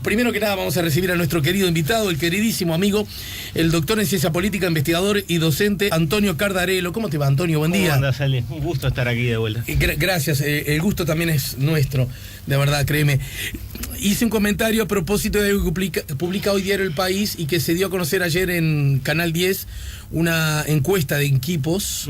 Primero que nada vamos a recibir a nuestro querido invitado, el queridísimo amigo, el doctor en Ciencia Política, investigador y docente Antonio Cardarello. ¿Cómo te va, Antonio? Buen día. ¿Cómo andás, Ale? Un gusto estar aquí de vuelta. Gracias, el gusto también es nuestro, de verdad, créeme. Hice un comentario a propósito de algo que publica hoy Diario El País y que se dio a conocer ayer en Canal 10, una encuesta de Inquipos,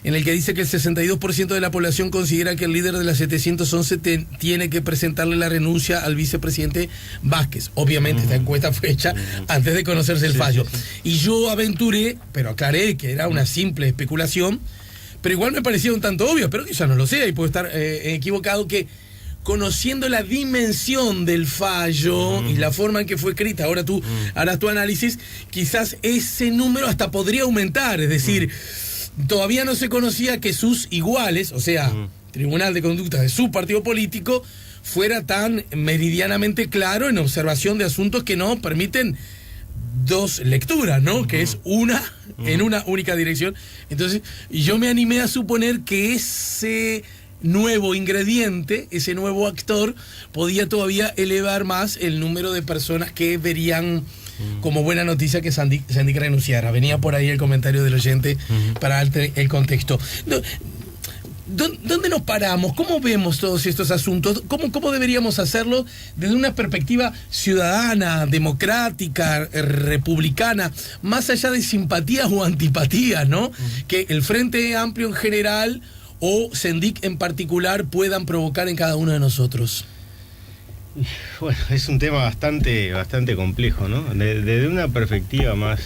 en el que dice que el 62% de la población considera que el líder de la 711 tiene que presentarle la renuncia al vicepresidente Vázquez. Obviamente esta encuesta fue hecha antes de conocerse el fallo. Sí. Y yo aventuré, pero aclaré que era una simple especulación, pero igual me parecía un tanto obvio, pero quizá no lo sea y puedo estar equivocado, que conociendo la dimensión del fallo y la forma en que fue escrita, ahora tú harás tu análisis, quizás ese número hasta podría aumentar, es decir, todavía no se conocía que sus iguales, o sea, Tribunal de Conducta de su partido político, fuera tan meridianamente claro en observación de asuntos que no permiten dos lecturas, ¿no? Que es una en una única dirección. Entonces, yo me animé a suponer que ese nuevo ingrediente, ese nuevo actor, podía todavía elevar más el número de personas que verían como buena noticia que Sandik renunciara. Venía por ahí el comentario del oyente para darte el contexto. ¿Dónde nos paramos? ¿Cómo vemos todos estos asuntos? ¿Cómo deberíamos hacerlo desde una perspectiva ciudadana, democrática, republicana, más allá de simpatías o antipatías, ¿no? Que el Frente Amplio en general o Sendik en particular puedan provocar en cada uno de nosotros. Bueno, es un tema bastante complejo, ¿no? Desde una perspectiva más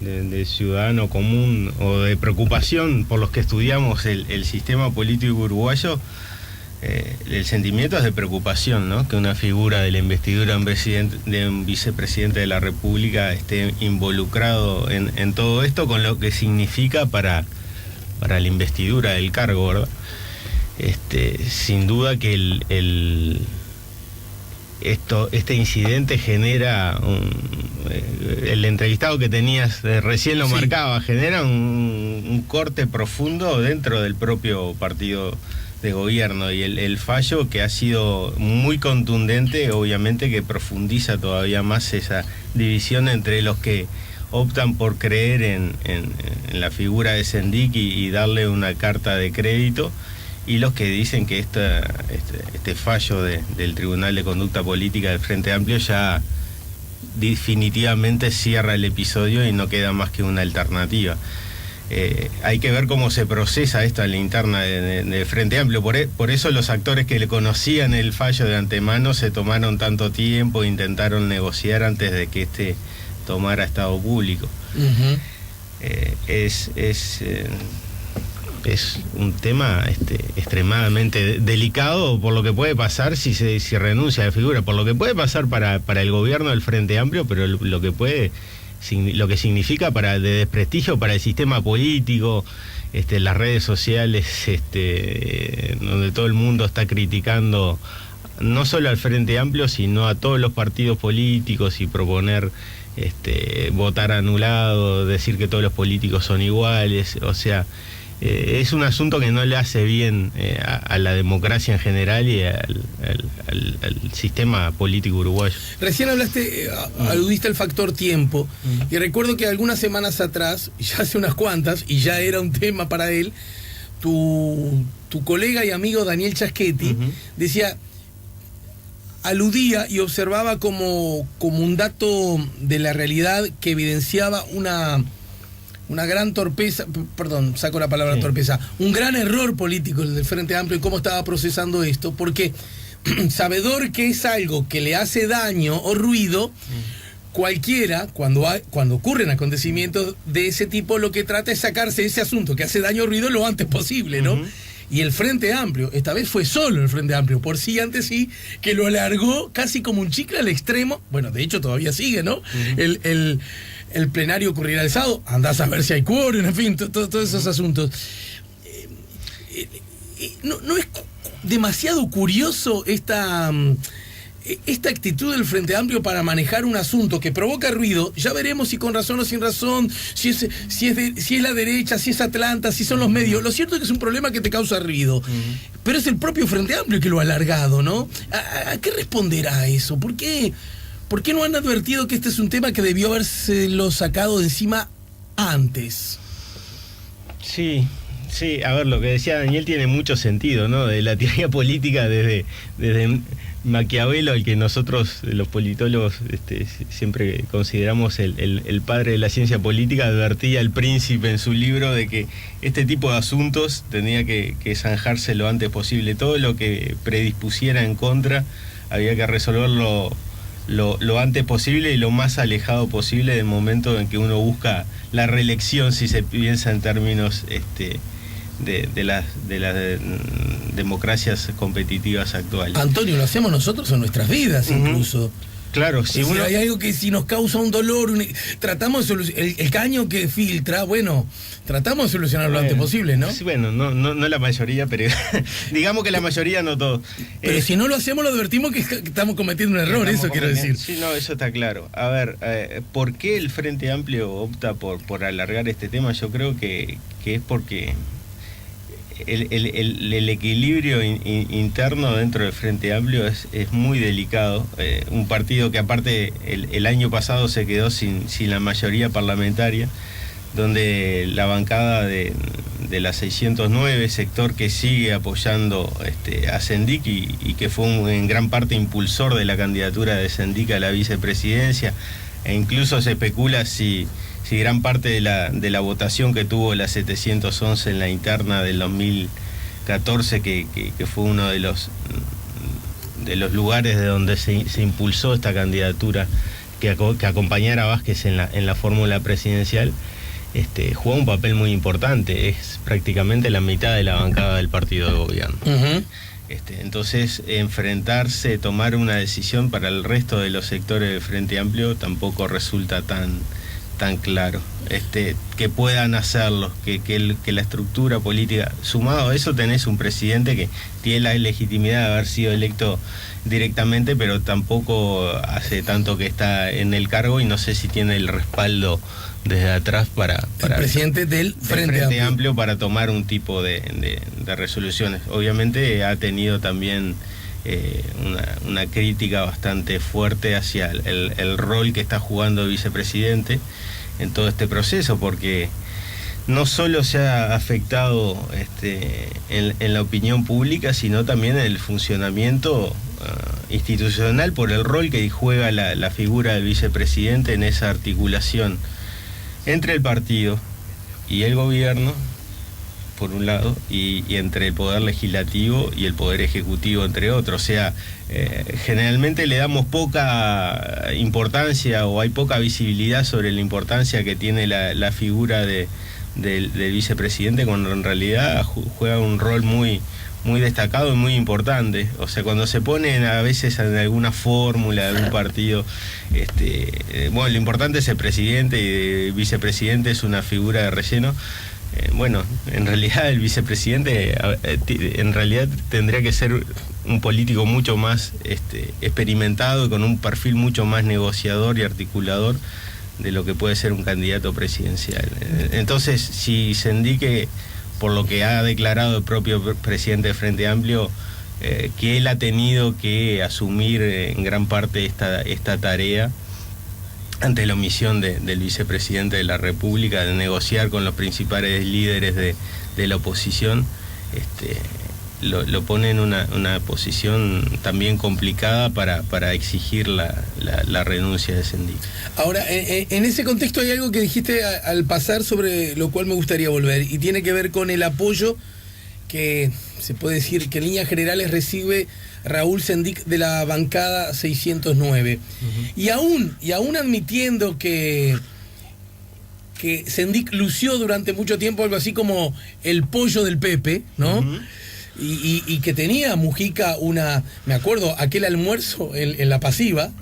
de ciudadano común o de preocupación por los que estudiamos el sistema político uruguayo, el sentimiento es de preocupación, ¿no? Que una figura de la investidura de un vicepresidente de la República esté involucrado en todo esto, con lo que significa para la investidura del cargo, ¿verdad? Sin duda que este incidente genera el entrevistado que tenías recién lo marcaba, genera un corte profundo dentro del propio partido de gobierno, y el fallo, que ha sido muy contundente, obviamente que profundiza todavía más esa división entre los que optan por creer en la figura de Sendik y darle una carta de crédito, y los que dicen que este fallo del Tribunal de Conducta Política del Frente Amplio ya definitivamente cierra el episodio y no queda más que una alternativa. Hay que ver cómo se procesa esto en la interna del Frente Amplio. Por eso los actores que le conocían el fallo de antemano se tomaron tanto tiempo, intentaron negociar antes de que tomara estado público. Es un tema extremadamente delicado por lo que puede pasar si renuncia a la figura, por lo que puede pasar para el gobierno del Frente Amplio, pero lo que significa de desprestigio para el sistema político, las redes sociales, donde todo el mundo está criticando no solo al Frente Amplio, sino a todos los partidos políticos, y proponer votar anulado, decir que todos los políticos son iguales. O sea, es un asunto que no le hace bien a la democracia en general y al sistema político uruguayo. Recién aludiste al factor tiempo, y recuerdo que algunas semanas atrás, ya hace unas cuantas, y ya era un tema para él, tu colega y amigo Daniel Chaschetti aludía y observaba como un dato de la realidad que evidenciaba una gran torpeza, perdón, saco la palabra torpeza, un gran error político del Frente Amplio y cómo estaba procesando esto, porque sabedor que es algo que le hace daño o ruido, cualquiera, cuando ocurren acontecimientos de ese tipo, lo que trata es sacarse ese asunto que hace daño o ruido lo antes posible, ¿no? Y el Frente Amplio, esta vez fue solo el Frente Amplio, por sí, antes sí, que lo alargó casi como un chicle al extremo. Bueno, de hecho todavía sigue, ¿no? El plenario ocurrirá el sábado, andás a ver si hay quórum, en fin, todos esos asuntos. ¿No es demasiado curioso esta esta actitud del Frente Amplio para manejar un asunto que provoca ruido, ya veremos si con razón o sin razón, si es la derecha, si es Atlanta, si son los medios. Lo cierto es que es un problema que te causa ruido, pero es el propio Frente Amplio que lo ha alargado, ¿no? ¿A qué responderá eso? ¿Por qué no han advertido que este es un tema que debió habérselo sacado de encima antes? Sí, a ver, lo que decía Daniel tiene mucho sentido, ¿no? De la teoría política desde Maquiavelo, al que nosotros, los politólogos, siempre consideramos el padre de la ciencia política, advertía al príncipe en su libro de que este tipo de asuntos tenía que zanjarse lo antes posible. Todo lo que predispusiera en contra había que resolverlo lo antes posible y lo más alejado posible del momento en que uno busca la reelección, si se piensa en términos de las democracias competitivas actuales. Antonio, lo hacemos nosotros en nuestras vidas incluso. Claro, si hay algo que si nos causa un dolor, tratamos de el caño que filtra, bueno, tratamos de solucionarlo lo antes posible, ¿no? Sí, bueno, no la mayoría, pero digamos que la mayoría, no todo. Pero si no lo hacemos, lo advertimos que estamos cometiendo un error, eso quiero decir. Sí, no, eso está claro. A ver, ¿por qué el Frente Amplio opta por alargar este tema? Yo creo que es porque el equilibrio interno dentro del Frente Amplio es muy delicado. Un partido que aparte el año pasado se quedó sin la mayoría parlamentaria, donde la bancada de la 609, sector que sigue apoyando a Sendik y que fue en gran parte impulsor de la candidatura de Sendik a la vicepresidencia, e incluso se especula si gran parte de la votación que tuvo la 711 en la interna del 2014, que fue uno de los lugares de donde se impulsó esta candidatura que acompañara a Vázquez en la fórmula presidencial, jugó un papel muy importante. Es prácticamente la mitad de la bancada del partido de gobierno. Entonces, enfrentarse, tomar una decisión para el resto de los sectores del Frente Amplio tampoco resulta tan claro, que puedan hacerlo, que la estructura política, sumado a eso tenés un presidente que tiene la legitimidad de haber sido electo directamente, pero tampoco hace tanto que está en el cargo y no sé si tiene el respaldo desde atrás para el presidente del Frente Amplio para tomar un tipo de resoluciones. Obviamente ha tenido también una crítica bastante fuerte hacia el rol que está jugando el vicepresidente en todo este proceso, porque no solo se ha afectado en la opinión pública, sino también en el funcionamiento institucional por el rol que juega la figura del vicepresidente en esa articulación entre el partido y el gobierno, por un lado, y entre el poder legislativo y el poder ejecutivo, entre otros. O sea, generalmente le damos poca importancia o hay poca visibilidad sobre la importancia que tiene la figura del vicepresidente, cuando en realidad juega un rol muy destacado y muy importante. O sea, cuando se ponen a veces en alguna fórmula de un partido, bueno, lo importante es el presidente y el vicepresidente es una figura de relleno. Bueno, en realidad el vicepresidente en realidad tendría que ser un político mucho más experimentado y con un perfil mucho más negociador y articulador de lo que puede ser un candidato presidencial. Entonces, si Sendik, por lo que ha declarado el propio presidente del Frente Amplio, que él ha tenido que asumir en gran parte esta tarea ante la omisión del vicepresidente de la República de negociar con los principales líderes de la oposición, lo pone en una posición también complicada para exigir la renuncia de Sendik. Ahora, en ese contexto hay algo que dijiste al pasar sobre lo cual me gustaría volver, y tiene que ver con el apoyo que se puede decir que en líneas generales recibe Raúl Sendik de la bancada 609. Y aún admitiendo que Sendik lució durante mucho tiempo algo así como el pollo del Pepe, ¿no? Y que tenía Mujica me acuerdo, aquel almuerzo en la Pasiva,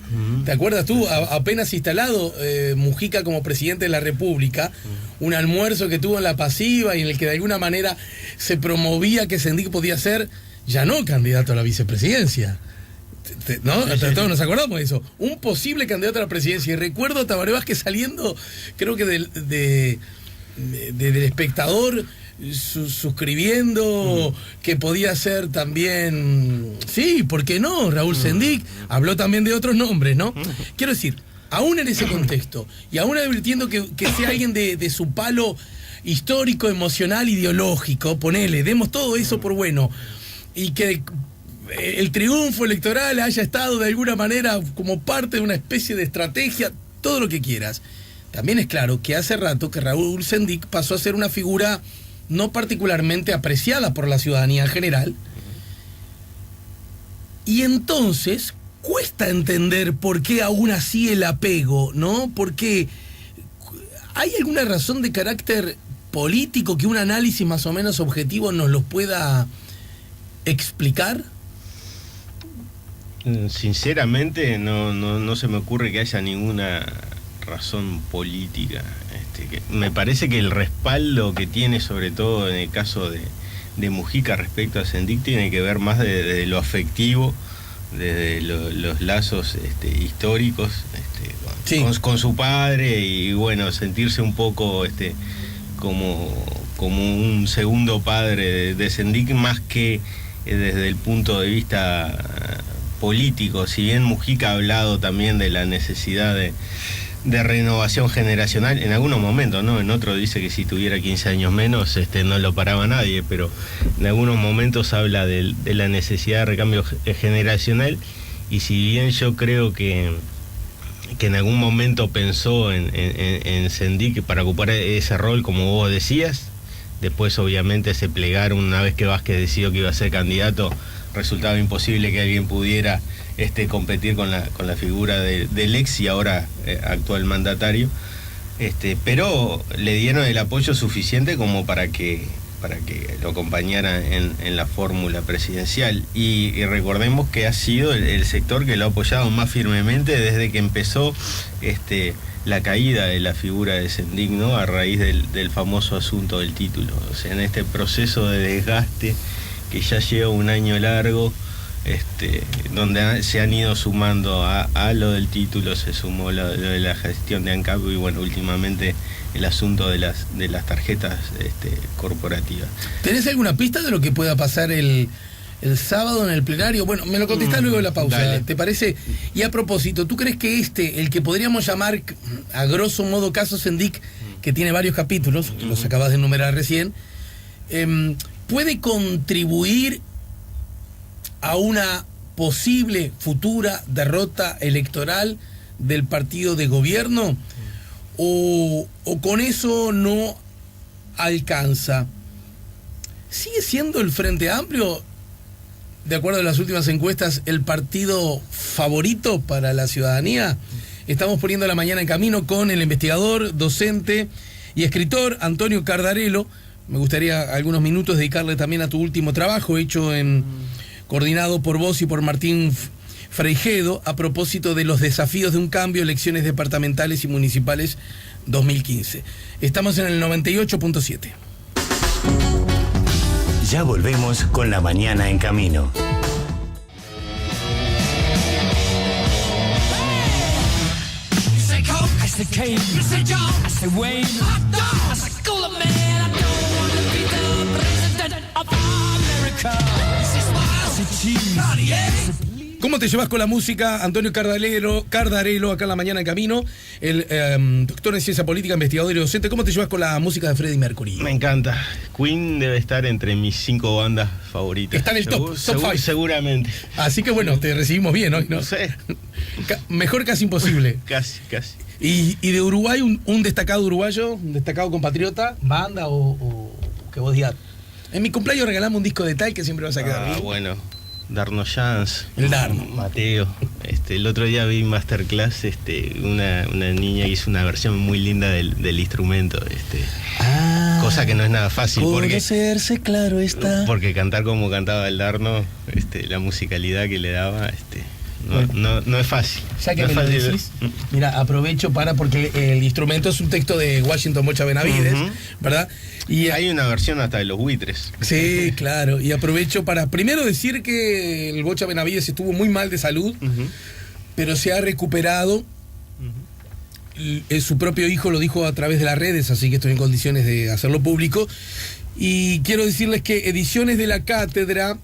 ¿te acuerdas tú? Apenas instalado Mujica como presidente de la República, un almuerzo que tuvo en la Pasiva y en el que de alguna manera se promovía que Sendik podía ser ya no candidato a la vicepresidencia. ¿No? Todos nos acordamos de eso. Un posible candidato a la presidencia. Y recuerdo a Tabaré Vázquez saliendo, creo que del espectador, suscribiendo que podía ser también. Sí, ¿por qué no? Raúl Sendic habló también de otros nombres, ¿no? Quiero decir, aún en ese contexto, y aún advirtiendo que sea alguien de su palo histórico, emocional, ideológico, ponele, demos todo eso por bueno, y que el triunfo electoral haya estado de alguna manera como parte de una especie de estrategia, todo lo que quieras. También es claro que hace rato que Raúl Sendic pasó a ser una figura no particularmente apreciada por la ciudadanía en general, y entonces cuesta entender por qué aún así el apego, ¿no? Porque ¿hay alguna razón de carácter político que un análisis más o menos objetivo nos lo pueda explicar? Sinceramente no se me ocurre que haya ninguna razón política. Me parece que el respaldo que tiene, sobre todo en el caso de Mujica respecto a Sendic, tiene que ver más de lo afectivo, desde los lazos históricos sí, con su padre, y bueno, sentirse un poco como un segundo padre de Sendic, más que desde el punto de vista político. Si bien Mujica ha hablado también de la necesidad de renovación generacional en algunos momentos, ¿no? En otro dice que si tuviera 15 años menos no lo paraba nadie, pero en algunos momentos habla de la necesidad de recambio generacional. Y si bien yo creo que en algún momento pensó en Sendic para ocupar ese rol, como vos decías, después obviamente se plegaron una vez que Vázquez decidió que iba a ser candidato, resultaba imposible que alguien pudiera competir con la figura del ex y ahora actual mandatario, pero le dieron el apoyo suficiente como para que lo acompañara en la fórmula presidencial, y recordemos que ha sido el sector que lo ha apoyado más firmemente desde que empezó la caída de la figura de Sendic, ¿no? A raíz del famoso asunto del título. O sea, en este proceso de desgaste que ya lleva un año largo, donde se han ido sumando a lo del título, se sumó lo de la gestión de ANCAP, y bueno, últimamente el asunto de las tarjetas corporativas. ¿Tenés alguna pista de lo que pueda pasar el sábado en el plenario? Bueno, me lo contestás luego de la pausa, dale. ¿Te parece? Y a propósito, ¿tú crees que el que podríamos llamar a grosso modo caso Sendic, que tiene varios capítulos, que los acabas de enumerar recién, puede contribuir a una posible futura derrota electoral del partido de gobierno? ¿O con eso no alcanza? ¿Sigue siendo el Frente Amplio, de acuerdo a las últimas encuestas, el partido favorito para la ciudadanía? Estamos poniendo la mañana en camino con el investigador, docente y escritor Antonio Cardarello. Me gustaría algunos minutos dedicarle también a tu último trabajo, hecho coordinado por vos y por Martín Freijedo, a propósito de los desafíos de un cambio, elecciones departamentales y municipales 2015. Estamos en el 98.7. Ya volvemos con la mañana en camino. ¿Cómo te llevas con la música, Antonio Cardarello, acá en la mañana en camino? El doctor en ciencia política, investigador y docente. ¿Cómo te llevas con la música de Freddie Mercury? Me encanta. Queen debe estar entre mis 5 bandas favoritas. Está en el top 5. Seguramente. Así que bueno, te recibimos bien hoy, ¿no? No sé. Mejor casi imposible. Casi. Y de Uruguay, un destacado uruguayo, un destacado compatriota, banda o que vos digas. En mi cumpleaños regalamos un disco de tal que siempre vas a quedar bien. Bueno. Darno Jans, el Darno. Mateo. El otro día vi Masterclass, una niña hizo una versión muy linda del instrumento, cosa que no es nada fácil. Porque hacerse claro está. Porque cantar como cantaba el Darno, la musicalidad que le daba, no es fácil. Ya que no me es lo fácil. decís, mira, aprovecho porque el instrumento es un texto de Washington Bocha Benavides, ¿verdad? Y hay una versión hasta de los buitres. Sí, claro, y aprovecho para primero decir que el Bocha Benavides estuvo muy mal de salud, pero se ha recuperado. Su propio hijo lo dijo a través de las redes, así que estoy en condiciones de hacerlo público. Y quiero decirles que Ediciones de la Cátedra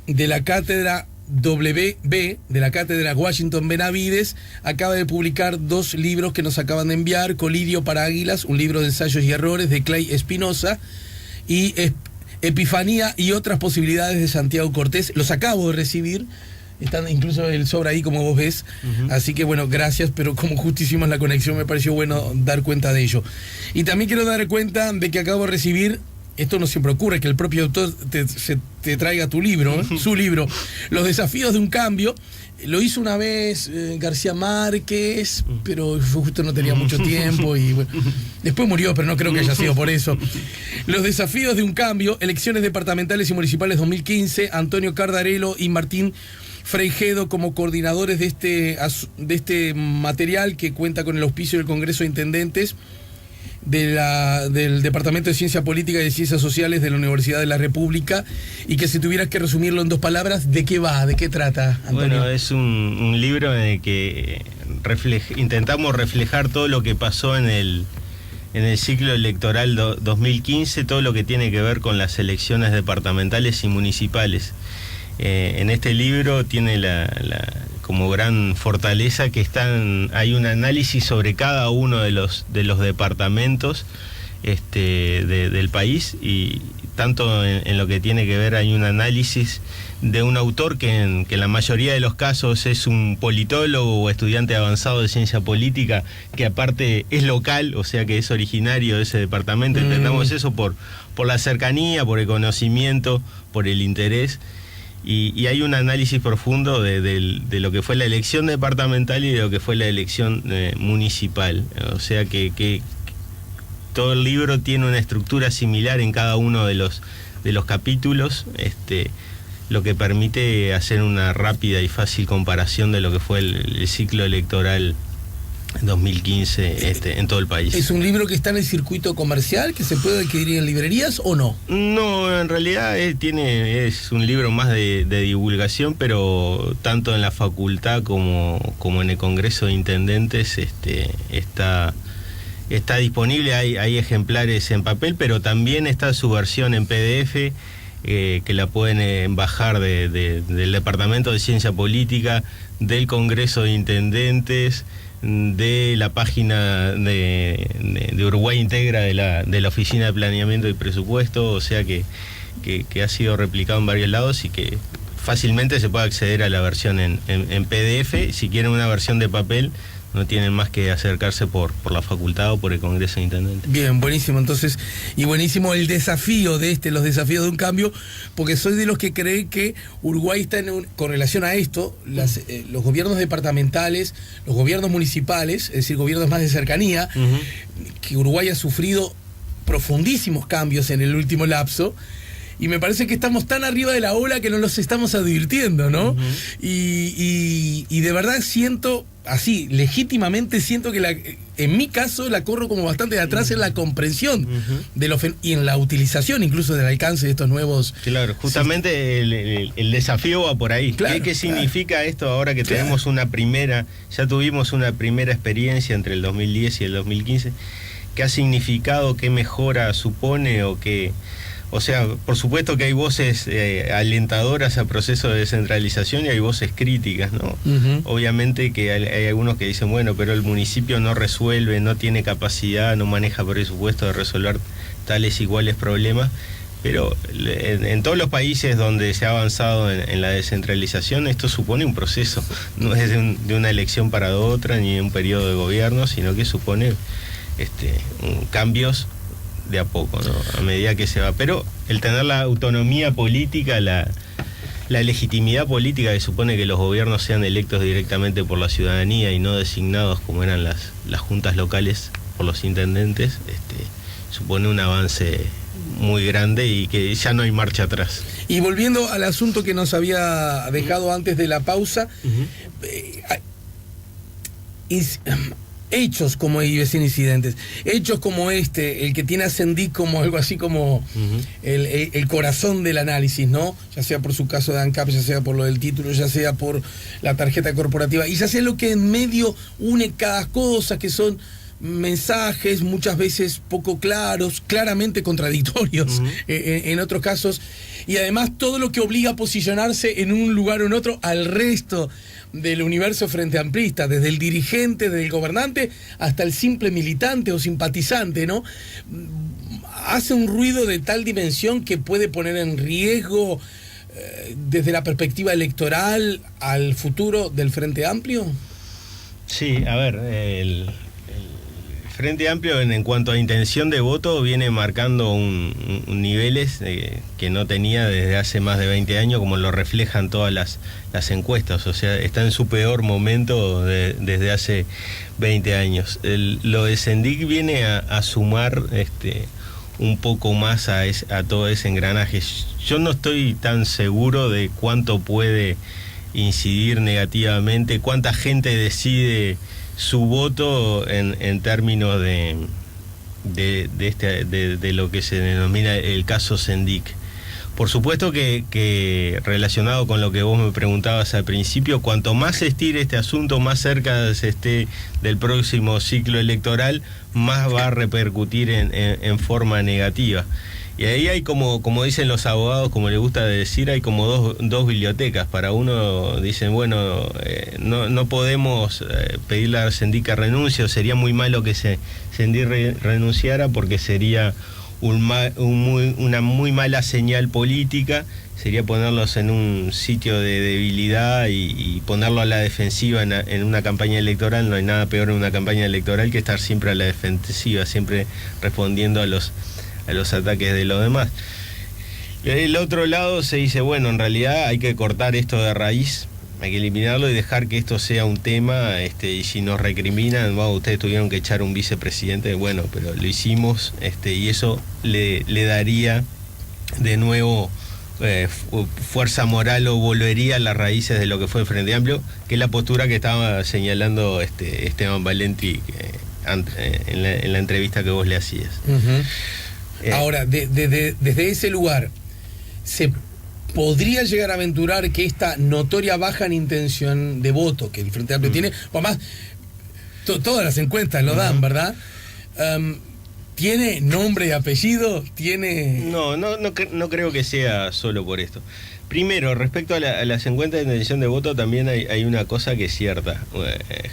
WB, de la Cátedra Washington Benavides, acaba de publicar 2 libros que nos acaban de enviar: Colirio para Águilas, un libro de ensayos y errores de Clay Espinosa, y Epifanía y otras posibilidades de Santiago Cortés. Los acabo de recibir, están incluso el sobre ahí, como vos ves. Así que bueno, gracias, pero como justo hicimos la conexión, me pareció bueno dar cuenta de ello. Y también quiero dar cuenta de que acabo de recibir, esto no siempre ocurre, que el propio autor te traiga tu libro, su libro, Los Desafíos de un Cambio. Lo hizo una vez García Márquez, pero justo no tenía mucho tiempo y bueno, después murió, pero no creo que haya sido por eso. Los Desafíos de un Cambio, elecciones departamentales y municipales 2015, Antonio Cardarello y Martín Freijedo como coordinadores de este material, que cuenta con el auspicio del Congreso de Intendentes del Departamento de Ciencia Política y de Ciencias Sociales de la Universidad de la República, y que si tuvieras que resumirlo en 2 palabras, ¿de qué va? ¿De qué trata, Antonio? Bueno, es un libro en el que intentamos reflejar todo lo que pasó en el ciclo electoral 2015, todo lo que tiene que ver con las elecciones departamentales y municipales. En este libro tiene como gran fortaleza que hay un análisis sobre cada uno de los departamentos del país, y tanto en lo que tiene que ver, hay un análisis de un autor que en la mayoría de los casos es un politólogo o estudiante avanzado de ciencia política, que aparte es local, o sea que es originario de ese departamento. Entendamos eso por la cercanía, por el conocimiento, por el interés. Y hay un análisis profundo de lo que fue la elección departamental y de lo que fue la elección municipal. O sea que todo el libro tiene una estructura similar en cada uno de los capítulos, lo que permite hacer una rápida y fácil comparación de lo que fue el ciclo electoral 2015 en todo el país. ¿Es un libro que está en el circuito comercial, que se puede adquirir en librerías o no? No, en realidad es un libro más de divulgación, pero tanto en la facultad como en el Congreso de Intendentes está disponible. Hay ejemplares en papel, pero también está su versión en PDF, que la pueden bajar del Departamento de Ciencia Política, del Congreso de Intendentes, de la página de Uruguay Integra, de la Oficina de Planeamiento y Presupuesto, o sea que ha sido replicado en varios lados y que fácilmente se puede acceder a la versión en PDF. Si quieren una versión de papel, no tienen más que acercarse por la facultad o por el Congreso de Intendentes. Bien, buenísimo. Entonces, y buenísimo el desafío los desafíos de un cambio, porque soy de los que creen que Uruguay está con relación a esto, los gobiernos departamentales, los gobiernos municipales, es decir, gobiernos más de cercanía, que Uruguay ha sufrido profundísimos cambios en el último lapso. Y me parece que estamos tan arriba de la ola que no los estamos advirtiendo, ¿no? Y de verdad siento, así, legítimamente siento que en mi caso la corro como bastante de atrás en la comprensión y en la utilización incluso del alcance de estos nuevos... Claro, justamente el desafío va por ahí. Claro, ¿Qué significa esto ahora que tenemos ya tuvimos una primera experiencia entre el 2010 y el 2015? ¿Qué ha significado? ¿Qué mejora supone? O sea, por supuesto que hay voces alentadoras al proceso de descentralización y hay voces críticas, ¿no? Obviamente que hay algunos que dicen, bueno, pero el municipio no resuelve, no tiene capacidad, no maneja presupuesto de resolver tales y iguales problemas, pero en todos los países donde se ha avanzado en la descentralización, esto supone un proceso, no es de una elección para otra ni de un periodo de gobierno, sino que supone cambios de a poco, ¿no? A medida que se va. Pero el tener la autonomía política, la legitimidad política que supone que los gobiernos sean electos directamente por la ciudadanía y no designados como eran las juntas locales por los intendentes, supone un avance muy grande y que ya no hay marcha atrás. Y volviendo al asunto que nos había dejado antes de la pausa, hechos como, iba a decir incidentes, hechos como este, el que tiene a Sendik como algo así como el corazón del análisis, ¿no? Ya sea por su caso de ANCAP, ya sea por lo del título, ya sea por la tarjeta corporativa, y ya sea lo que en medio une cada cosa, que son mensajes muchas veces poco claros, claramente contradictorios en otros casos, y además todo lo que obliga a posicionarse en un lugar o en otro al resto del universo frente amplista, desde el dirigente, desde el gobernante, hasta el simple militante o simpatizante, ¿no? Hace un ruido de tal dimensión que puede poner en riesgo, desde la perspectiva electoral, al futuro del Frente Amplio. Sí, a ver, el Frente Amplio en cuanto a intención de voto viene marcando niveles que no tenía desde hace más de 20 años, como lo reflejan todas las encuestas. O sea, está en su peor momento desde hace 20 años. Lo de Sendik viene a sumar un poco más a todo ese engranaje. Yo no estoy tan seguro de cuánto puede incidir negativamente, cuánta gente decide su voto en términos de lo que se denomina el caso Sendik. Por supuesto que relacionado con lo que vos me preguntabas al principio, cuanto más se estire este asunto, más cerca se esté del próximo ciclo electoral, más va a repercutir en forma negativa. Y ahí hay como dicen los abogados, como les gusta decir, hay como dos bibliotecas. Para uno dicen, bueno, no podemos pedirle a Sendik que renuncie, o sería muy malo que Sendik renunciara porque sería una muy mala señal política, sería ponerlos en un sitio de debilidad y ponerlo a la defensiva en una campaña electoral. No hay nada peor en una campaña electoral que estar siempre a la defensiva, siempre respondiendo a los ataques de los demás. Del otro lado se dice, bueno, en realidad hay que cortar esto de raíz, hay que eliminarlo y dejar que esto sea un tema, y si nos recriminan, wow, ustedes tuvieron que echar un vicepresidente, bueno, pero lo hicimos, y eso le daría de nuevo fuerza moral, o volvería a las raíces de lo que fue el Frente Amplio, que es la postura que estaba señalando Esteban Valenti en la entrevista que vos le hacías. Ahora, desde ese lugar, ¿se podría llegar a aventurar que esta notoria baja en intención de voto que el Frente Amplio tiene, o más, todas las encuestas lo dan, ¿verdad? ¿Tiene nombre y apellido? ¿Tiene...? No creo que sea solo por esto. Primero, respecto a las encuestas de intención de voto, también hay una cosa que es cierta.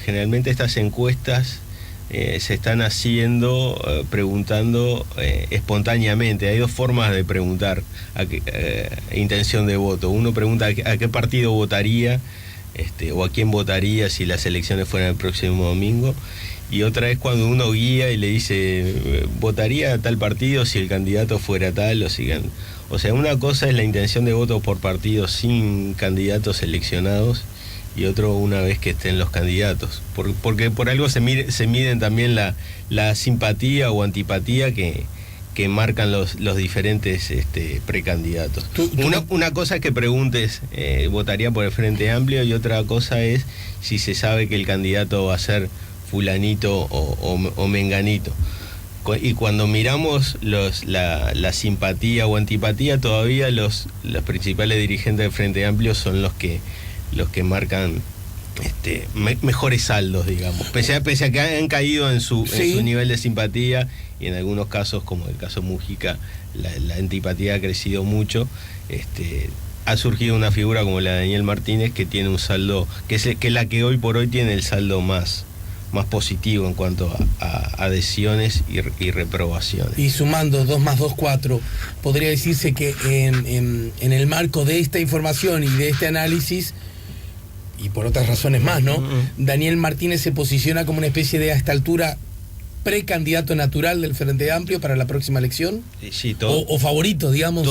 Generalmente estas encuestas se están haciendo preguntando espontáneamente. Hay dos formas de preguntar intención de voto. Uno pregunta a qué partido votaría, o a quién votaría si las elecciones fueran el próximo domingo, y otra es cuando uno guía y le dice votaría a tal partido si el candidato fuera tal, o sea, una cosa es la intención de voto por partido sin candidatos seleccionados, y otro una vez que estén los candidatos, porque por algo se miden también la simpatía o antipatía que marcan los diferentes precandidatos. Una cosa es que preguntes votaría por el Frente Amplio, y otra cosa es si se sabe que el candidato va a ser fulanito o menganito. Y cuando miramos la simpatía o antipatía, todavía los principales dirigentes del Frente Amplio son los que marcan mejores saldos, digamos, pese a que han caído en su nivel de simpatía, y en algunos casos, como el caso Mujica, la antipatía ha crecido mucho. Ha surgido una figura como la de Daniel Martínez, que tiene un saldo, que es la que hoy por hoy tiene el saldo más positivo en cuanto a adhesiones y reprobaciones. Y sumando 2 más 2, 4, podría decirse que en el marco de esta información y de este análisis, y por otras razones más, ¿no? Daniel Martínez se posiciona como una especie de, a esta altura, precandidato natural del Frente Amplio para la próxima elección. Sí, todo, o favorito, digamos.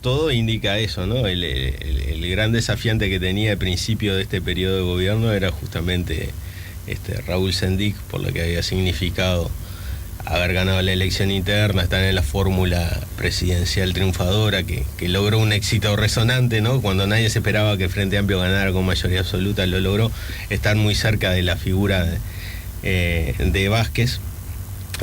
Todo indica eso, ¿no? El gran desafiante que tenía al principio de este periodo de gobierno era justamente Raúl Sendik, por lo que había significado haber ganado la elección interna, estar en la fórmula presidencial triunfadora que logró un éxito resonante, ¿no? Cuando nadie se esperaba que el Frente Amplio ganara con mayoría absoluta, lo logró, estar muy cerca de la figura de Vázquez.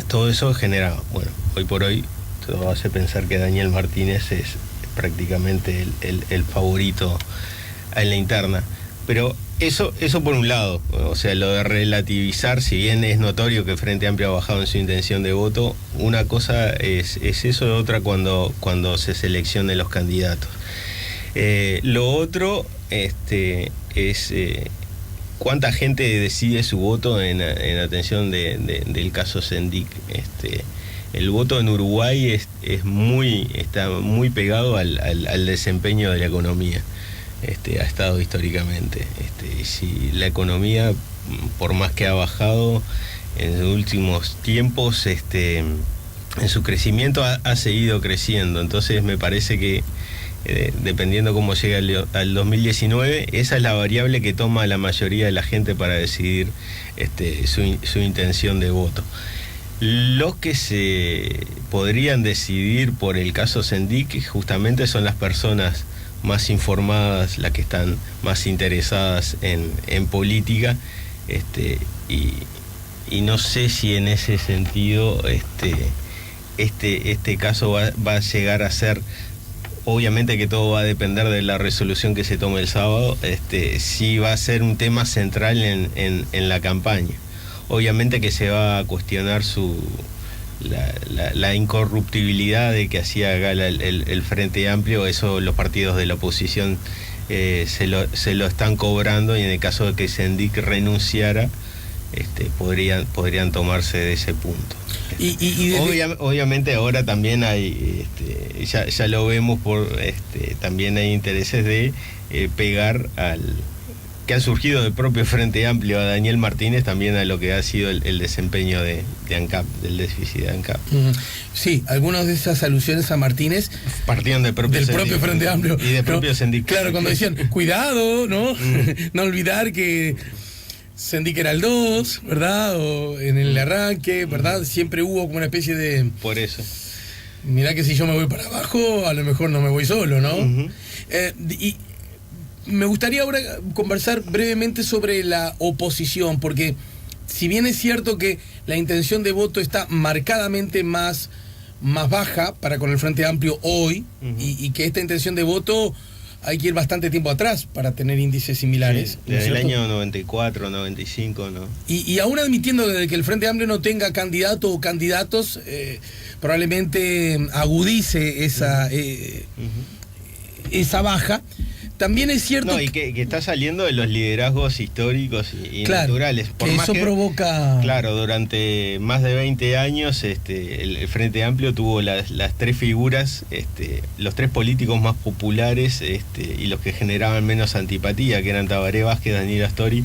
Todo eso genera, bueno, hoy por hoy todo hace pensar que Daniel Martínez es prácticamente el favorito en la interna. Pero eso por un lado, o sea, lo de relativizar, si bien es notorio que Frente Amplio ha bajado en su intención de voto, una cosa es eso, otra cuando se seleccionen los candidatos. Lo otro es cuánta gente decide su voto en atención del caso Sendik. El voto en Uruguay está muy pegado al desempeño de la economía. Ha estado históricamente. Si la economía, por más que ha bajado en los últimos tiempos, en su crecimiento ha seguido creciendo. Entonces me parece que dependiendo cómo llegue al 2019, esa es la variable que toma la mayoría de la gente para decidir su intención de voto. Los que se podrían decidir por el caso Sendik justamente son las personas más informadas, las que están más interesadas en política, y no sé si en ese sentido este caso va a llegar a ser, obviamente que todo va a depender de la resolución que se tome el sábado, si va a ser un tema central en la campaña. Obviamente que se va a cuestionar la incorruptibilidad de que hacía gala el Frente Amplio. Eso los partidos de la oposición se lo están cobrando, y en el caso de que Sendik renunciara, podrían tomarse de ese punto. Obviamente ahora también hay, ya lo vemos, también hay intereses de pegar que han surgido del propio Frente Amplio a Daniel Martínez, también a lo que ha sido el desempeño de ANCAP, del déficit de ANCAP. Sí, algunas de esas alusiones a Martínez partían del propio Frente Amplio y del propio Sendik. Claro, cuando decían, cuidado, ¿no? No olvidar que Sendik era el 2, ¿verdad? O en el arranque, ¿verdad? Siempre hubo como una especie de... Por eso. Mirá que si yo me voy para abajo, a lo mejor no me voy solo, ¿no? Y me gustaría ahora conversar brevemente sobre la oposición, porque si bien es cierto que la intención de voto está marcadamente más baja para con el Frente Amplio hoy, y que esta intención de voto hay que ir bastante tiempo atrás para tener índices similares. Sí, desde el año 94, 95, ¿no? Y aún admitiendo que el Frente Amplio no tenga candidato o candidatos, probablemente agudice esa baja. También es cierto... No, y que está saliendo de los liderazgos históricos y claro, naturales. Por que eso provoca... Claro, durante más de 20 años el Frente Amplio tuvo las tres figuras, los tres políticos más populares, y los que generaban menos antipatía, que eran Tabaré Vázquez, Daniel Astori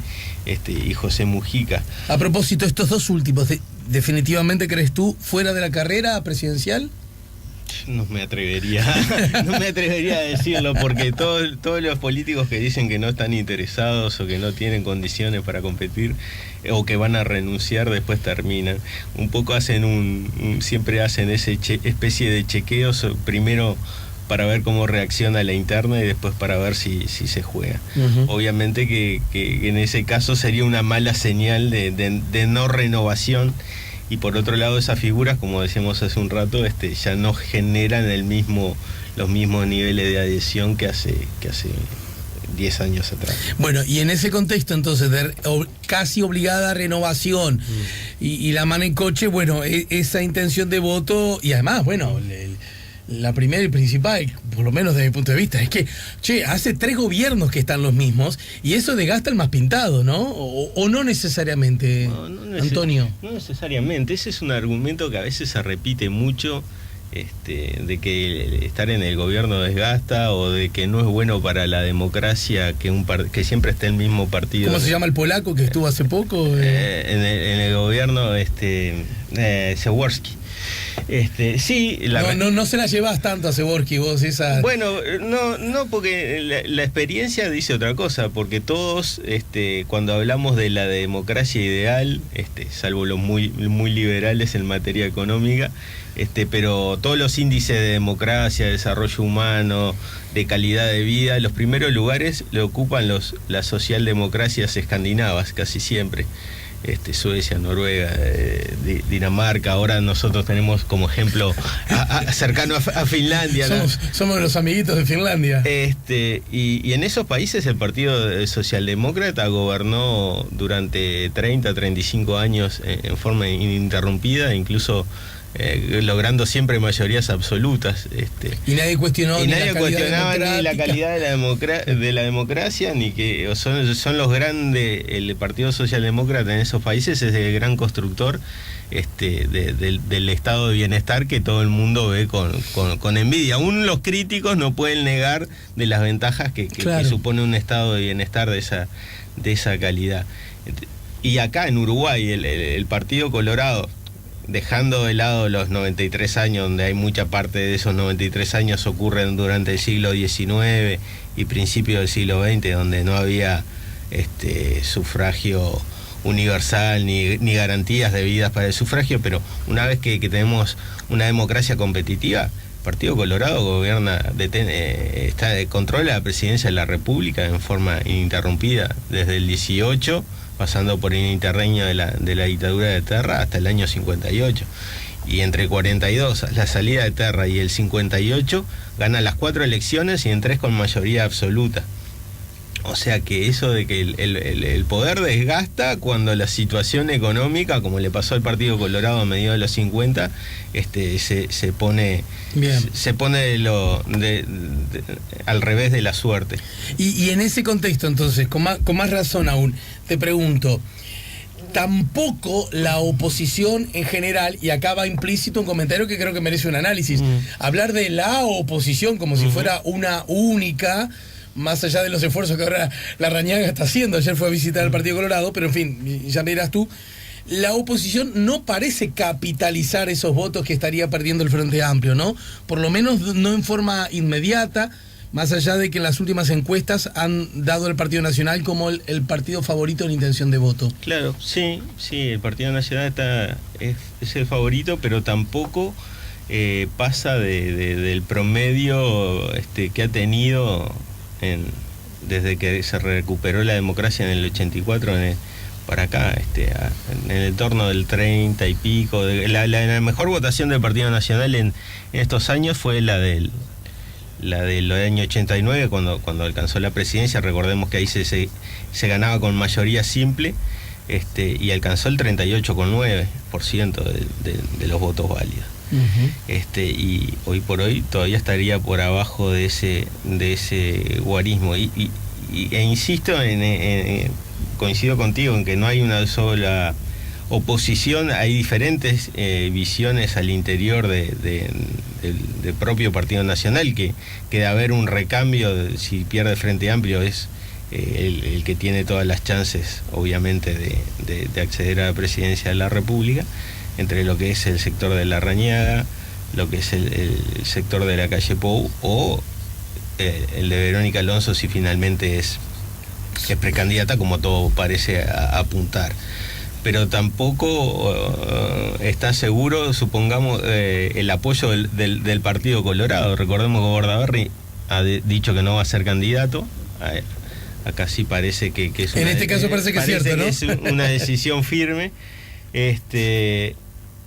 y José Mujica. A propósito, estos dos últimos, ¿definitivamente crees tú fuera de la carrera presidencial? No me atrevería a decirlo, porque todos los políticos que dicen que no están interesados o que no tienen condiciones para competir o que van a renunciar, después terminan. Un poco siempre hacen esa especie de chequeos, primero para ver cómo reacciona la interna y después para ver si se juega. Obviamente que en ese caso sería una mala señal de no renovación. Y por otro lado, esas figuras, como decíamos hace un rato, ya no generan los mismos niveles de adhesión que hace 10 años atrás. Bueno, y en ese contexto entonces de casi obligada renovación y la mano en coche, bueno, esa intención de voto, y además, bueno, la primera y principal, por lo menos desde mi punto de vista, es que, hace 3 gobiernos que están los mismos, y eso desgasta el más pintado, ¿no? O no necesariamente, Antonio. No necesariamente, ese es un argumento que a veces se repite mucho, de que estar en el gobierno desgasta, o de que no es bueno para la democracia que siempre esté el mismo partido. ¿Cómo se llama el polaco que estuvo hace poco? En el gobierno, Jaworski. Sí, no se la llevas tanto a Seborski, vos esa. Bueno, no, porque la experiencia dice otra cosa, porque todos, cuando hablamos de la democracia ideal, salvo los muy liberales en materia económica, pero todos los índices de democracia, de desarrollo humano, de calidad de vida, los primeros lugares lo ocupan las socialdemocracias escandinavas casi siempre. Suecia, Noruega, Dinamarca. Ahora nosotros tenemos como ejemplo cercano a Finlandia. Somos los amiguitos de Finlandia. Y en esos países el Partido Socialdemócrata gobernó durante 35 años en forma ininterrumpida, incluso logrando siempre mayorías absolutas. Y nadie cuestionó ni la calidad de la democracia, ni que son los grandes. El Partido Socialdemócrata en esos países es el gran constructor del estado de bienestar que todo el mundo ve con envidia. Aún los críticos no pueden negar de las ventajas que supone un estado de bienestar de esa calidad. Y acá en Uruguay el Partido Colorado, dejando de lado los 93 años, donde hay mucha parte de esos 93 años ocurren durante el siglo XIX y principios del siglo XX, donde no había sufragio universal ni garantías debidas para el sufragio, pero una vez que tenemos una democracia competitiva, el Partido Colorado controla la presidencia de la República en forma ininterrumpida desde el 18, pasando por el interreño de la dictadura de Terra hasta el año 58. Y entre 42, la salida de Terra, y el 58, gana las 4 elecciones y en 3 con mayoría absoluta. O sea que eso de que el poder desgasta cuando la situación económica, como le pasó al Partido Colorado a mediados de los 50, se pone al revés de la suerte. Y en ese contexto, entonces, con más razón aún, te pregunto, tampoco la oposición en general, y acá va implícito un comentario que creo que merece un análisis, hablar de la oposición como si fuera una única, más allá de los esfuerzos que ahora Larrañaga está haciendo. Ayer fue a visitar el Partido Colorado, pero en fin, ya me dirás tú, la oposición no parece capitalizar esos votos que estaría perdiendo el Frente Amplio, ¿no? Por lo menos no en forma inmediata, más allá de que en las últimas encuestas han dado al Partido Nacional como el partido favorito en intención de voto. Claro, sí, el Partido Nacional es el favorito, pero tampoco pasa del promedio que ha tenido desde que se recuperó la democracia en el 84 para acá, en el entorno del 30 y pico. La mejor votación del Partido Nacional en estos años fue la del año 89, cuando alcanzó la presidencia. Recordemos que ahí se ganaba con mayoría simple, y alcanzó el 38,9% de los votos válidos. Y hoy por hoy todavía estaría por abajo de ese guarismo, e insisto coincido contigo en que no hay una sola oposición, hay diferentes visiones al interior del propio Partido Nacional, que de haber un recambio, si pierde el Frente Amplio, es el que tiene todas las chances, obviamente, de acceder a la presidencia de la República, entre lo que es el sector de Larrañaga, lo que es el sector de la calle Pou, o el de Verónica Alonso, si finalmente es precandidata, como todo parece apuntar. Pero tampoco está seguro, supongamos, el apoyo del Partido Colorado. Recordemos que Bordaberry ha dicho que no va a ser candidato. Acá sí parece que es en este caso parece que es cierto, ¿no? Es una decisión firme.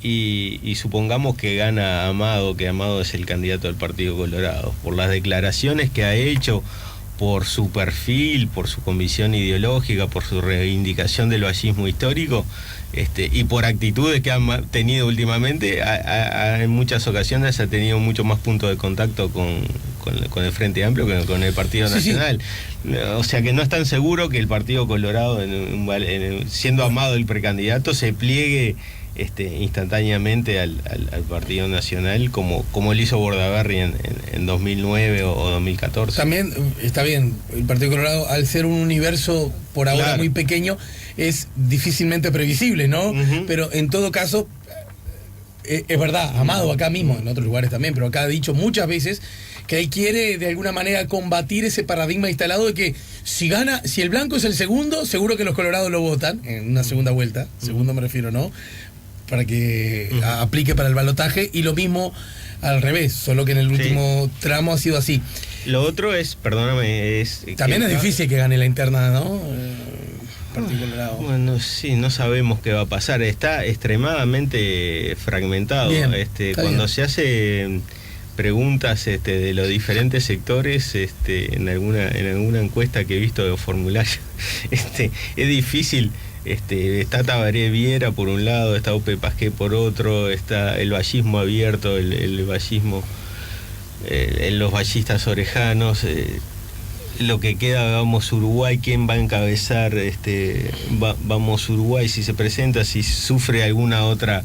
Y supongamos que gana Amado, que Amado es el candidato del Partido Colorado, por las declaraciones que ha hecho, por su perfil, por su convicción ideológica, por su reivindicación del vallismo histórico, y por actitudes que han tenido últimamente. En muchas ocasiones ha tenido mucho más puntos de contacto con el Frente Amplio que con el Partido Nacional. Sí. O sea que no es tan seguro que el Partido Colorado, siendo Amado el precandidato, se pliegue instantáneamente al Partido Nacional como lo hizo Bordaberry en 2009 o 2014. También está bien, el Partido Colorado, al ser un universo por ahora muy pequeño, es difícilmente previsible, ¿no? Pero en todo caso, es verdad, Amado acá mismo, en otros lugares también, pero acá ha dicho muchas veces que él quiere de alguna manera combatir ese paradigma instalado de que si el blanco es el segundo, seguro que los colorados lo votan en una segunda vuelta, segundo me refiero, ¿no? Para que aplique para el balotaje, y lo mismo al revés, solo que en el último tramo ha sido así. Lo otro es, perdóname, también es difícil que gane la interna, ¿no? Partido Colorado. Bueno, sí, no sabemos qué va a pasar. Está extremadamente fragmentado. Bien, cuando se hace preguntas de los diferentes sectores, en alguna encuesta que he visto de formulario, es difícil. Está Tabaré Viera por un lado, está Ope Pasqué por otro, está el vallismo abierto, el vallismo, los vallistas orejanos. Lo que queda, Vamos Uruguay, quién va a encabezar Vamos Uruguay, si se presenta, si sufre alguna otra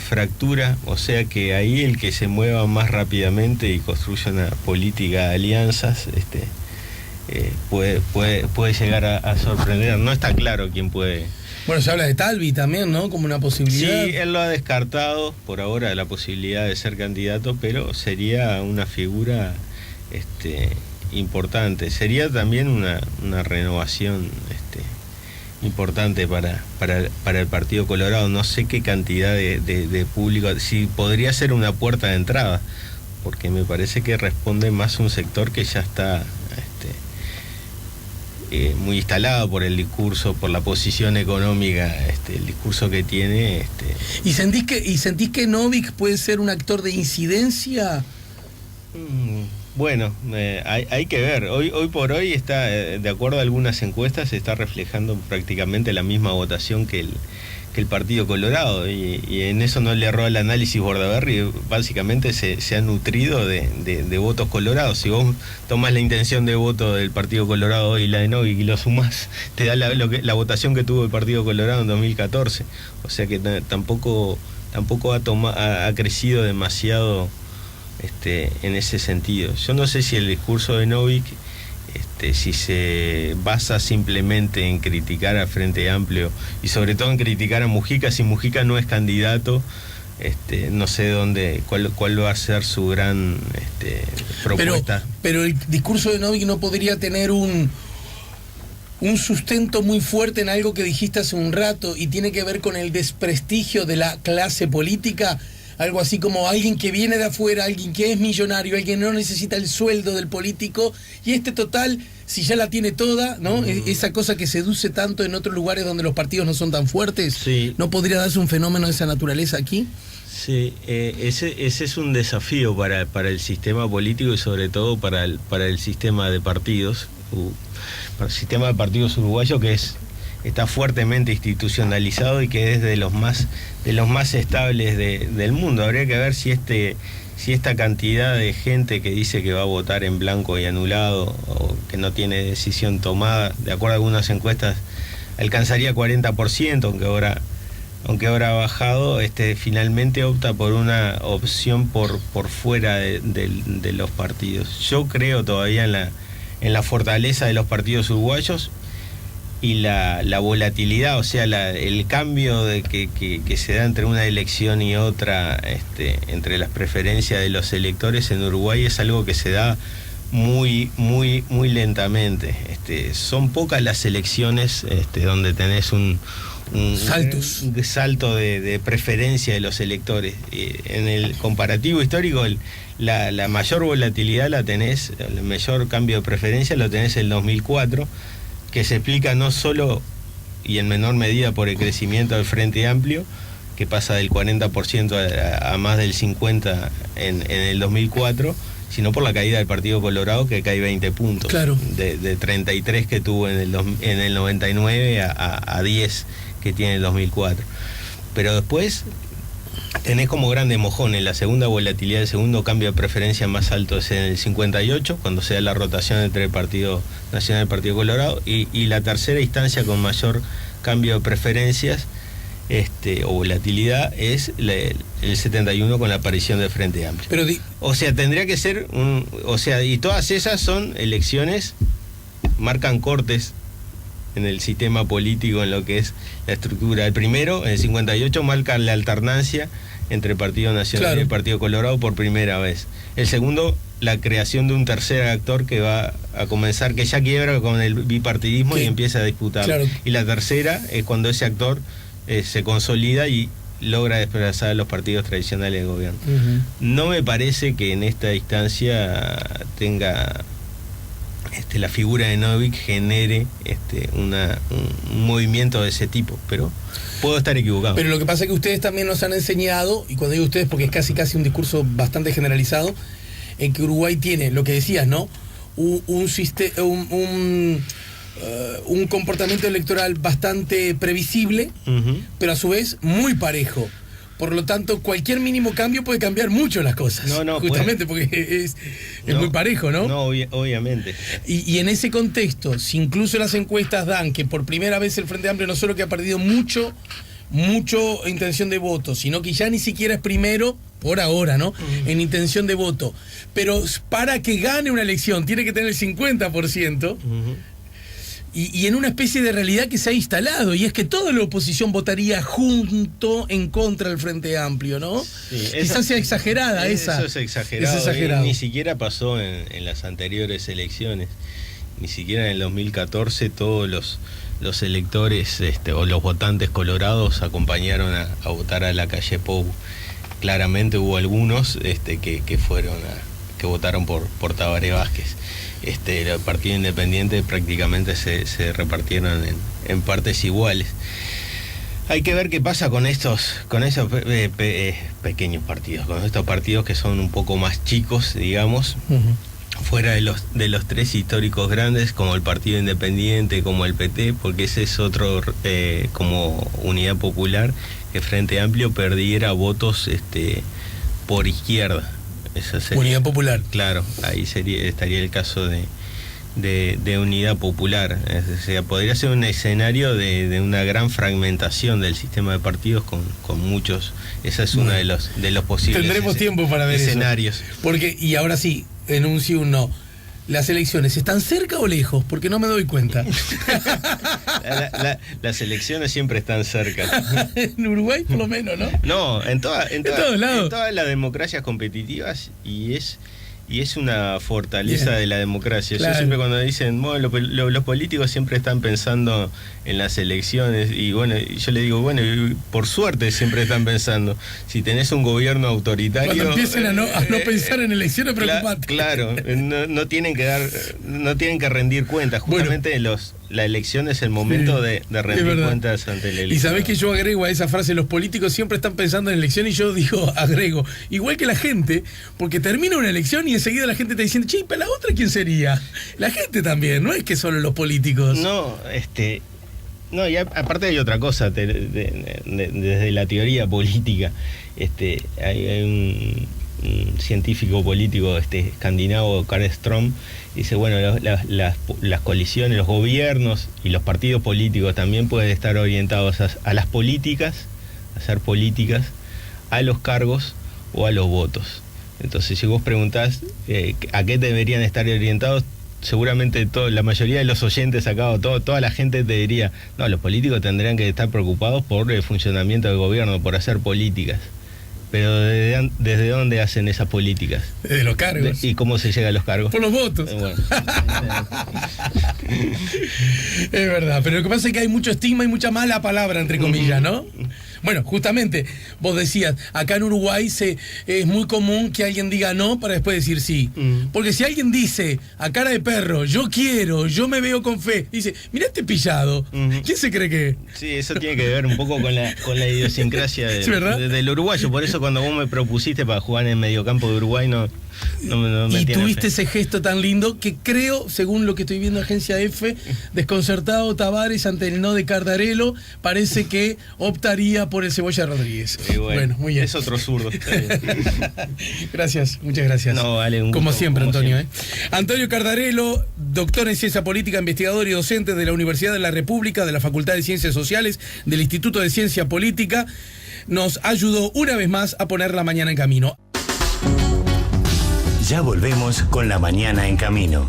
fractura, o sea que ahí el que se mueva más rápidamente y construya una política de alianzas puede llegar a sorprender. No está claro quién puede. Bueno, se habla de Talvi también, ¿no? Como una posibilidad. Sí, él lo ha descartado por ahora, la posibilidad de ser candidato, pero sería una figura importante. Sería también una renovación importante para el Partido Colorado. No sé qué cantidad de público, si podría ser una puerta de entrada, porque me parece que responde más a un sector que ya está muy instalado por el discurso, por la posición económica, el discurso que tiene. ¿Y sentís que Novik puede ser un actor de incidencia? Bueno, hay que ver. Hoy por hoy está, de acuerdo a algunas encuestas, se está reflejando prácticamente la misma votación que el Partido Colorado, y en eso no le erró el análisis Bordaberry. Básicamente se ha nutrido de votos colorados. Si vos tomás la intención de voto del Partido Colorado y la de Novik y lo sumás, te da la votación que tuvo el Partido Colorado en 2014. O sea que tampoco ha crecido demasiado en ese sentido. Yo no sé si el discurso de Novik, si se basa simplemente en criticar al Frente Amplio y sobre todo en criticar a Mujica. Si Mujica no es candidato, no sé cuál va a ser su gran propuesta. Pero el discurso de Novik no podría tener un sustento muy fuerte en algo que dijiste hace un rato, y tiene que ver con el desprestigio de la clase política. Algo así como alguien que viene de afuera, alguien que es millonario, alguien que no necesita el sueldo del político, y total, si ya la tiene toda, ¿no? Esa cosa que seduce tanto en otros lugares donde los partidos no son tan fuertes. Sí. ¿No podría darse un fenómeno de esa naturaleza aquí? Sí, ese es un desafío para el sistema político y sobre todo para el sistema de partidos, para el sistema de partidos uruguayo, que está fuertemente institucionalizado y que es de los más estables del mundo. Habría que ver si esta cantidad de gente que dice que va a votar en blanco y anulado, o que no tiene decisión tomada, de acuerdo a algunas encuestas alcanzaría 40%, aunque ahora ha bajado, finalmente opta por una opción por fuera de los partidos. Yo creo todavía en la fortaleza de los partidos uruguayos y la volatilidad, o sea, el cambio que se da entre una elección y otra, entre las preferencias de los electores en Uruguay, es algo que se da muy lentamente. Son pocas las elecciones donde tenés un salto de preferencia de los electores. En el comparativo histórico, la mayor volatilidad la tenés, el mayor cambio de preferencia lo tenés en el 2004, que se explica no solo y en menor medida por el crecimiento del Frente Amplio, que pasa del 40% a más del 50% en el 2004, sino por la caída del Partido Colorado, que cae 20 puntos. Claro. De 33 que tuvo en el 99 a 10 que tiene el 2004. Pero después tenés como grande mojón en la segunda volatilidad, el segundo cambio de preferencia más alto es en el 58, cuando se da la rotación entre el Partido Nacional y el Partido Colorado, y la tercera instancia con mayor cambio de preferencias o volatilidad es el 71, con la aparición del Frente Amplio. O sea, tendría que ser y todas esas son elecciones, marcan cortes en el sistema político, en lo que es la estructura. El primero, en el 58, marca la alternancia entre el Partido Nacional y el Partido Colorado por primera vez. El segundo, la creación de un tercer actor que va a comenzar, que ya quiebra con el bipartidismo y empieza a disputar. Y la tercera es cuando ese actor se consolida y logra desplazar a los partidos tradicionales de gobierno. No me parece que en esta instancia tenga la figura de Novick genere un movimiento de ese tipo, pero puedo estar equivocado. Pero lo que pasa es que ustedes también nos han enseñado, y cuando digo ustedes porque es casi un discurso bastante generalizado, en que Uruguay tiene, lo que decías, ¿no? Un comportamiento electoral bastante previsible, pero a su vez muy parejo. Por lo tanto, cualquier mínimo cambio puede cambiar mucho las cosas. Justamente porque es muy parejo, ¿no? No, obviamente. Y en ese contexto, si incluso las encuestas dan que por primera vez el Frente Amplio no solo que ha perdido mucho intención de voto, sino que ya ni siquiera es primero, por ahora, ¿no? En intención de voto. Pero para que gane una elección tiene que tener el 50%. Y en una especie de realidad que se ha instalado, y es que toda la oposición votaría junto en contra del Frente Amplio, ¿no? Sí, quizás sea exagerada esa. Eso es exagerado. Ni siquiera pasó en las anteriores elecciones. Ni siquiera en el 2014 todos los electores o los votantes colorados acompañaron a votar a la calle Pou. Claramente hubo algunos que votaron por Tabaré Vázquez. El Partido Independiente prácticamente se repartieron en partes iguales. Hay que ver qué pasa con esos pequeños partidos, con estos partidos que son un poco más chicos, digamos, fuera de los tres históricos grandes, como el Partido Independiente, como el PT, porque ese es otro, como Unidad Popular, que Frente Amplio perdiera votos por izquierda. Unidad Popular. Claro, ahí estaría el caso de Unidad Popular. O sea, podría ser un escenario de una gran fragmentación del sistema de partidos con muchos. Esa es uno de los posibles. Tendremos tiempo para ver escenarios. Eso. Porque, y ahora sí, en un sí o un no. ¿Las elecciones están cerca o lejos? Porque no me doy cuenta. Las elecciones siempre están cerca. En Uruguay, por lo menos, ¿no? No, en todos lados. En todas las democracias competitivas, y es una fortaleza de la democracia. Claro. Yo siempre cuando dicen, bueno, los políticos siempre están pensando en las elecciones, y bueno, yo le digo, bueno, por suerte siempre están pensando. Si tenés un gobierno autoritario, cuando empiecen a no pensar en elecciones, preocupate. Claro, no tienen que rendir cuentas. Justamente la elección es el momento de rendir cuentas ante el electorado. Y sabés que yo agrego a esa frase, los políticos siempre están pensando en elecciones, y yo agrego, igual que la gente, porque termina una elección y enseguida la gente está diciendo, che, ¿para la otra quién sería? La gente también, no es que solo los políticos. No, y aparte hay otra cosa, desde la teoría política, hay un científico político escandinavo, Karl Strom, dice, bueno, las coaliciones, los gobiernos y los partidos políticos también pueden estar orientados a las políticas, a hacer políticas, a los cargos o a los votos. Entonces, si vos preguntás a qué deberían estar orientados, seguramente la mayoría de los oyentes acá, toda la gente te diría, no, los políticos tendrían que estar preocupados por el funcionamiento del gobierno, por hacer políticas. Pero ¿desde dónde hacen esas políticas? Desde los cargos. ¿Y cómo se llega a los cargos? Por los votos. Bueno. Es verdad, pero lo que pasa es que hay mucho estigma y mucha mala palabra, entre comillas, ¿no? Bueno, justamente, vos decías, acá en Uruguay es muy común que alguien diga no para después decir sí. Porque si alguien dice, a cara de perro, yo quiero, yo me veo con fe, dice, mirá este pillado, ¿quién se cree que? Sí, eso tiene que ver un poco con la idiosincrasia del uruguayo. Por eso cuando vos me propusiste para jugar en el mediocampo de Uruguay, no me y tiene tuviste fe. Ese gesto tan lindo que creo, según lo que estoy viendo en Agencia F, desconcertado Tavares ante el no de Cardarello, parece que optaría por el Cebolla Rodríguez. Bueno, muy bien. Es otro zurdo. Gracias, muchas gracias. No, vale, un como gusto, siempre, como Antonio. siempre. Antonio Cardarello, doctor en Ciencia Política, investigador y docente de la Universidad de la República, de la Facultad de Ciencias Sociales, del Instituto de Ciencia Política, nos ayudó una vez más a poner la mañana en camino. Ya volvemos con La Mañana en Camino.